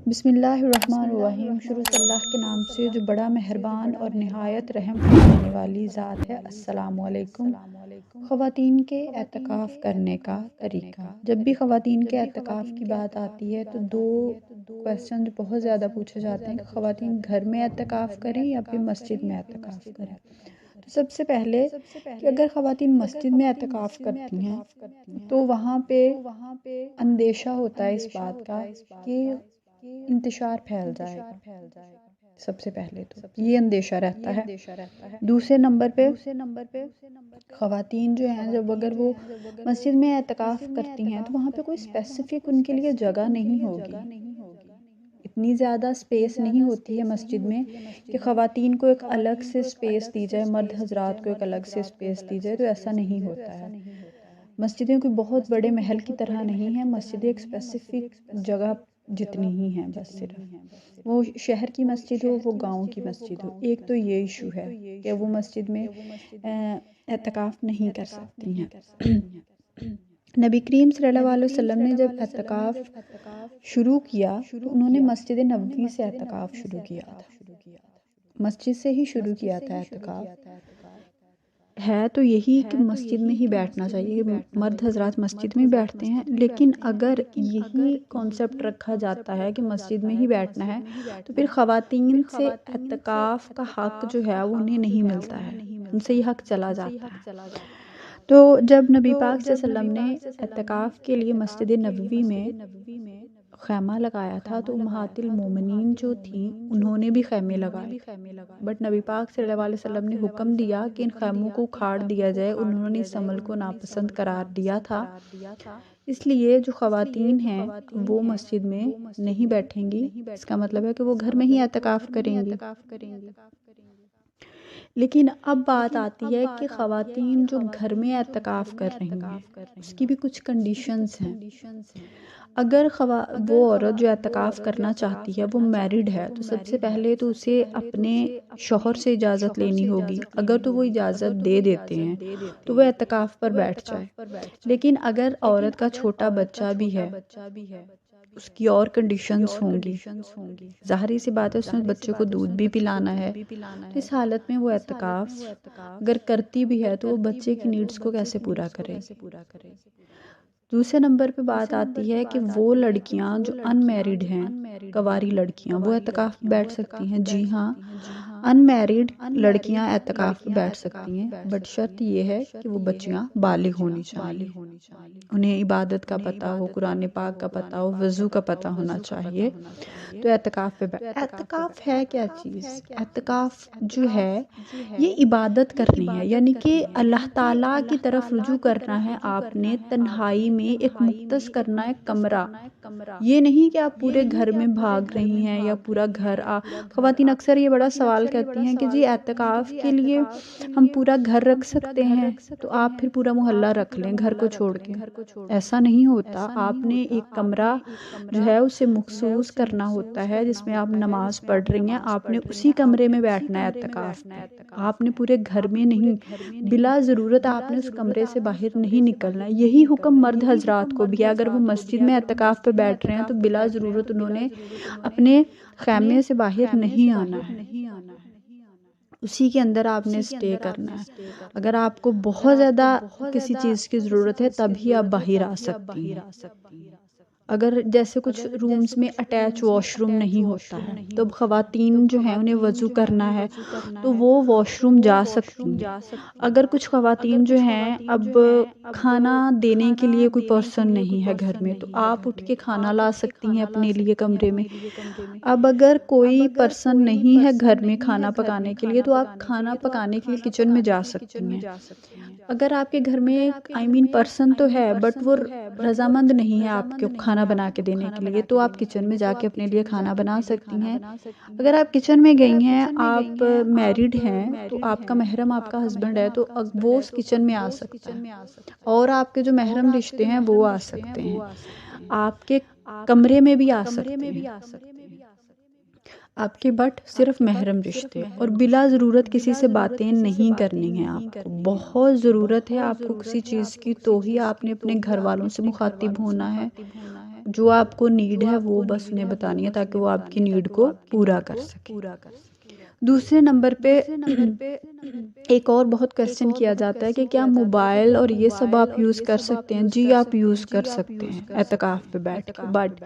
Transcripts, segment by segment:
بسم اللہ الرحمن الرحیم۔ شروع سے اللہ کے نام سے جو بڑا مہربان اور نہایت رحم فرمانے والی ذات ہے۔ السلام علیکم۔ خواتین کے اعتکاف کرنے کا طریقہ۔ جب بھی خواتین کے اعتکاف کی بات آتی ہے تو دو کویسچن بہت زیادہ پوچھے جاتے ہیں کہ خواتین گھر میں اعتکاف کریں یا پھر مسجد میں اعتکاف کریں۔ تو سب سے پہلے کہ اگر خواتین مسجد میں اعتکاف کرتی ہیں تو وہاں پہ اندیشہ ہوتا ہے اس بات کا کہ انتشار پھیل جائے گا۔ سب سے پہلے تو یہ اندیشہ رہتا ہے۔ دوسرے نمبر پہ خواتین جو ہیں جب اگر وہ مسجد میں اعتکاف کرتی ہیں تو وہاں پہ کوئی اسپیسیفک ان کے لیے جگہ نہیں ہوگی، اتنی زیادہ اسپیس نہیں ہوتی ہے مسجد میں کہ خواتین کو ایک الگ سے اسپیس دی جائے، مرد حضرات کو ایک الگ سے اسپیس دی جائے، تو ایسا نہیں ہوتا ہے۔ مسجدیں کوئی بہت بڑے محل کی طرح نہیں ہیں، مسجدیں ایک اسپیسیفک جگہ جتنی ہی ہیں، بس صرف وہ شہر کی مسجد ہو وہ گاؤں کی مسجد ہو۔ ایک تو یہ ایشو ہے کہ وہ مسجد میں اعتکاف نہیں کر سکتی ہیں۔ نبی کریم صلی اللہ علیہ وسلم نے جب اعتکاف شروع کیا تو انہوں نے مسجد نبوی سے اعتکاف شروع کیا تھا، مسجد سے ہی شروع کیا تھا اعتکاف۔ ہے تو یہی کہ مسجد میں ہی بیٹھنا چاہیے، مرد حضرات مسجد میں بیٹھتے ہیں، لیکن اگر یہی کانسیپٹ رکھا جاتا ہے کہ مسجد میں ہی بیٹھنا ہے تو پھر خواتین سے اعتکاف کا حق جو ہے وہ انہیں نہیں ملتا ہے، ان سے یہ حق چلا جاتا ہے۔ تو جب نبی پاک صلی اللہ علیہ وسلم نے اعتکاف کے لیے مسجد نبوی میں خیمہ لگایا تھا تو امہات المومنین جو تھیں انہوں نے بھی خیمے لگائے، بٹ نبی پاک صلی اللہ علیہ وسلم نے حکم دیا کہ ان خیموں کو اکھاڑ دیا جائے، انہوں نے اس عمل کو ناپسند قرار دیا تھا۔ اس لیے جو خواتین ہیں وہ مسجد میں نہیں بیٹھیں گی، اس کا مطلب ہے کہ وہ گھر میں ہی اعتکاف کریں گی۔ لیکن اب بات آتی ہے کہ خواتین جو گھر میں اعتکاف کر رہی ہیں اس کی بھی کچھ کنڈیشنز ہیں۔ اگر وہ عورت جو اعتکاف کرنا چاہتی ہے وہ میرڈ ہے تو سب سے پہلے تو اسے اپنے شوہر سے اجازت لینی ہوگی، اگر تو وہ اجازت دے دیتے ہیں تو وہ اعتکاف پر بیٹھ جائے۔ لیکن اگر عورت کا چھوٹا بچہ بھی ہے اس کی اور کنڈیشنز ہوں گی، ظاہری سی بات ہے اس نے بچے کو دودھ بھی پلانا ہے، تو اس حالت میں وہ اعتکاف اگر کرتی بھی ہے تو وہ بچے کی نیڈز کو کیسے پورا کرے۔ دوسرے نمبر پہ بات آتی ہے کہ وہ لڑکیاں جو ان میریڈ ہیں، کنواری لڑکیاں، وہ اعتکاف پہ بیٹھ سکتی ہیں۔ جی ہاں، ان میریڈ لڑکیاں اعتکاف پہ بیٹھ سکتی ہیں، بٹ شرط یہ ہے کہ وہ بچیاں بالغ ہونی چاہیے، انہیں عبادت کا پتہ ہو، قرآن پاک کا پتہ ہو، وضو کا پتہ ہونا چاہیے، تو اعتکاف پہ اعتکاف ہے کیا چیز؟ اعتکاف جو ہے یہ عبادت کرنی ہے، یعنی کہ اللہ تعالیٰ کی طرف رجوع کرنا ہے، آپ نے تنہائی میں ایک مختص کرنا ہے کمرہ۔ یہ نہیں کہ آپ پورے گھر میں بھاگ رہی ہیں یا پورا گھر خواتین اکثر یہ بڑا سوال کرتی ہیں کہ جی اعتکاف کے لیے ہم پورا گھر رکھ سکتے ہیں، تو آپ پھر پورا محلہ رکھ لیں گھر کو چھوڑ کے۔ ایسا نہیں ہوتا، آپ نے ایک کمرہ جو ہے اسے مخصوص کرنا ہوتا ہے جس میں آپ نماز پڑھ رہی ہیں، آپ نے اسی کمرے میں بیٹھنا ہے اعتکاف میں، آپ نے پورے گھر میں نہیں، بلا ضرورت آپ نے اس کمرے سے باہر نہیں نکلنا ہے۔ یہی حکم مرد حضرات کو بھی ہے، اگر وہ مسجد میں اعتکاف پہ بیٹھ رہے ہیں تو بلا ضرورت انہوں نے اپنے خیمے سے باہر نہیں آنا ہے، اسی کے اندر آپ نے اسٹے کرنا ہے۔ اگر آپ کو بہت زیادہ کسی چیز کی ضرورت ہے تبھی آپ باہر آ سکتی ہیں۔ اگر جیسے کچھ رومز میں اٹیچ واش روم نہیں ہوتا ہے تو خواتین جو ہیں انہیں وضو کرنا ہے تو وہ واش روم جا سکتی ہیں۔ اگر کچھ خواتین جو ہیں اب کھانا دینے کے لیے کوئی پرسن نہیں ہے گھر میں تو آپ اٹھ کے کھانا لا سکتی ہیں اپنے لیے کمرے میں۔ اب اگر کوئی پرسن نہیں ہے گھر میں کھانا پکانے کے لیے تو آپ کھانا پکانے کے لیے کچن میں جا سکتی ہیں۔ اگر آپ کے گھر میں پرسن تو ہے بٹ وہ رضامند نہیں ہے آپ کو کھانا بنا کے دینے کے لیے تو آپ کچن میں جا کے اپنے لیے کھانا بنا سکتی ہیں۔ اگر آپ کچن میں گئی ہیں، آپ میریڈ ہیں تو آپ کا محرم آپ کا ہسبینڈ ہے تو وہ اس کچن میں آ سکتا ہے، اور آپ کے جو محرم رشتے ہیں وہ آ سکتے ہیں، آپ کے کمرے میں بھی آ سکتے ہیں آپ کے، بٹ صرف محرم رشتے، اور بلا ضرورت کسی سے باتیں نہیں کرنی ہیں۔ آپ کو بہت ضرورت ہے آپ کو کسی چیز کی تو ہی آپ نے اپنے گھر والوں سے مخاطب ہونا ہے، جو آپ کو نیڈ ہے وہ بس انہیں بتانی ہے تاکہ وہ آپ کی نیڈ کو پورا کر سکے۔ دوسرے نمبر پہ ایک اور بہت کویسچن کیا جاتا ہے کہ کیا موبائل اور یہ سب آپ یوز کر سکتے ہیں؟ جی آپ یوز کر سکتے ہیں اعتکاف پہ بیٹھ کے، بٹ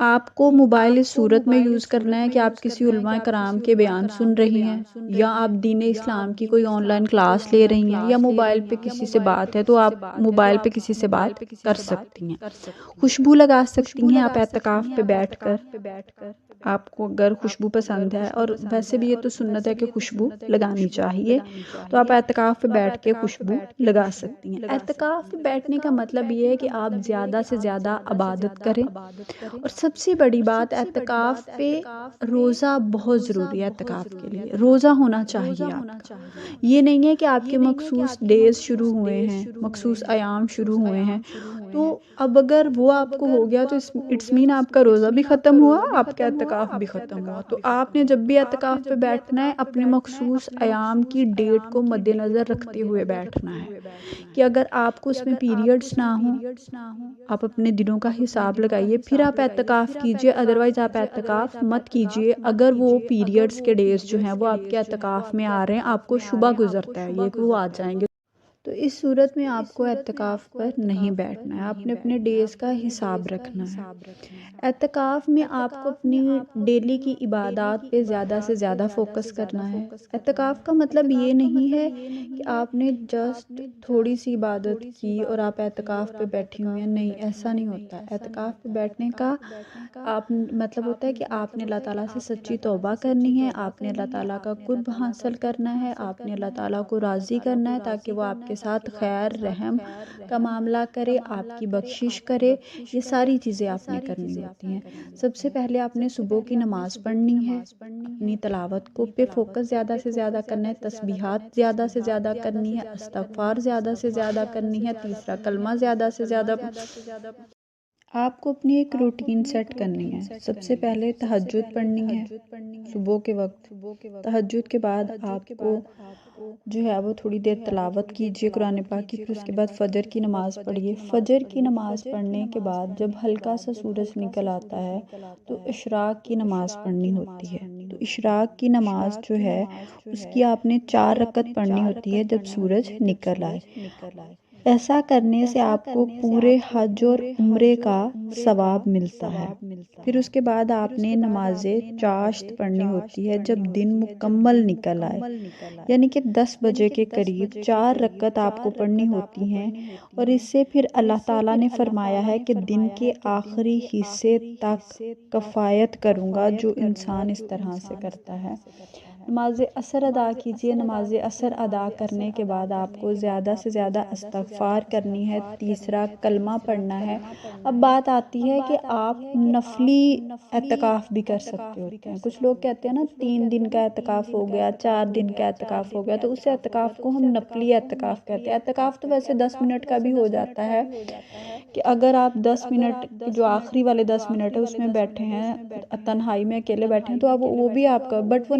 آپ کو موبائل اس صورت میں یوز کرنا ہے کہ آپ کسی علماء کرام کے بیان سن رہی ہیں، یا آپ دین اسلام کی کوئی آن لائن کلاس لے رہی ہیں، یا موبائل پہ کسی سے بات ہے تو آپ موبائل پہ کسی سے بات کر سکتی ہیں۔ خوشبو لگا سکتی ہیں آپ اعتکاف پہ بیٹھ کر، آپ کو اگر خوشبو پسند ہے، اور ویسے بھی یہ تو سنت ہے کہ خوشبو لگانی چاہیے، تو آپ اعتکاف پہ بیٹھ کے خوشبو لگا سکتی ہیں۔ اعتکاف پہ بیٹھنے کا مطلب یہ ہے کہ آپ زیادہ سے زیادہ عبادت کریں، اور سب سے بڑی بات اعتکاف پہ روزہ بہت ضروری ہے۔ اعتکاف کے لیے روزہ ہونا چاہیے آپ کا۔ یہ نہیں ہے کہ آپ کے مخصوص ڈیز شروع ہوئے ہیں، مخصوص ایام شروع ہوئے ہیں، تو اب اگر وہ آپ کو ہو گیا تو اٹس مین آپ کا روزہ بھی ختم ہوا، آپ کا اعتکاف بھی ختم ہوا۔ تو آپ نے جب بھی اعتکاف پہ بیٹھنا ہے اپنے مخصوص ایام کی ڈیٹ کو مد نظر رکھتے ہوئے بیٹھنا ہے، کہ اگر آپ کو اس میں پیریڈز نہ ہوں، آپ اپنے دنوں کا حساب لگائیے پھر آپ اعتکاف کیجئے، ادروائز آپ اعتکاف مت کیجئے اگر وہ پیریڈز کے ڈیز جو ہیں وہ آپ کے اعتکاف میں آ رہے ہیں، آپ کو شبہ گزرتا ہے یہ کہ وہ آ جائیں گے، تو اس صورت میں آپ کو اعتکاف پر نہیں بیٹھنا ہے، آپ نے اپنے ڈیز کا حساب رکھنا ہے۔ اعتکاف میں آپ کو اپنی ڈیلی کی عبادات پہ زیادہ سے زیادہ فوکس کرنا ہے۔ اعتکاف کا مطلب یہ نہیں ہے کہ آپ نے جسٹ تھوڑی سی عبادت کی اور آپ اعتکاف پہ بیٹھی ہوئی ہیں، نہیں، ایسا نہیں ہوتا۔ اعتکاف پہ بیٹھنے کا آپ مطلب ہوتا ہے کہ آپ نے اللہ تعالیٰ سے سچی توبہ کرنی ہے، آپ نے اللہ تعالیٰ کا قرب حاصل کرنا ہے، آپ نے اللہ تعالیٰ کو راضی کرنا ہے تاکہ وہ آپ کے ساتھ خیر رحم کا معاملہ کرے، آپ کی بخشش کرے، یہ ساری چیزیں آپ نے کرنی ہوتی ہیں۔ سب سے پہلے آپ نے صبح کی نماز پڑھنی ہے، اپنی تلاوت کو پہ فوکس زیادہ سے زیادہ کرنا ہے، تسبیحات زیادہ سے زیادہ کرنی ہے، استغفار زیادہ سے زیادہ کرنی ہے، تیسرا کلمہ زیادہ سے زیادہ۔ آپ کو اپنی ایک روٹین سیٹ کرنی ہے۔ سب سے پہلے تہجد پڑھنی ہے صبح کے وقت، تہجد کے بعد آپ کو جو ہے وہ تھوڑی دیر تلاوت کیجئے قرآن پاک کی، پھر اس کے بعد فجر کی نماز پڑھیے۔ فجر کی نماز پڑھنے کے بعد جب ہلکا سا سورج نکل آتا ہے تو اشراق کی نماز پڑھنی ہوتی ہے، تو اشراق کی نماز جو ہے اس کی آپ نے 4 رکعت پڑھنی ہوتی ہے جب سورج نکل آئے۔ ایسا کرنے سے آپ کو پورے حج اور عمرے کا ثواب ملتا ہے۔ پھر اس کے بعد آپ نے نماز چاشت پڑھنی ہوتی ہے جب دن مکمل نکل آئے، یعنی کہ 10 بجے کے قریب 4 رکعت آپ کو پڑھنی ہوتی ہیں، اور اس سے پھر اللہ تعالیٰ نے فرمایا ہے کہ دن کے آخری حصے تک کفایت کروں گا جو انسان اس طرح سے کرتا ہے۔ نماز عصر ادا کیجئے، نماز عصر ادا کرنے کے بعد آپ کو زیادہ سے زیادہ استغفار کرنی ہے، تیسرا کلمہ پڑھنا ہے۔ اب بات آتی ہے کہ آپ نفلی اعتکاف بھی کر سکتے ہوتے ہیں۔ کچھ لوگ کہتے ہیں نا 3 دن کا اعتکاف ہو گیا، 4 دن کا اعتکاف ہو گیا، تو اس اعتکاف کو ہم نفلی اعتکاف کہتے ہیں۔ اعتکاف تو ویسے 10 منٹ کا بھی ہو جاتا ہے کہ اگر آپ 10 منٹ جو آخری والے 10 منٹ ہے اس میں بیٹھے ہیں، تنہائی میں اکیلے بیٹھے ہیں، تو اب وہ بھی آپ کا، بٹ وہ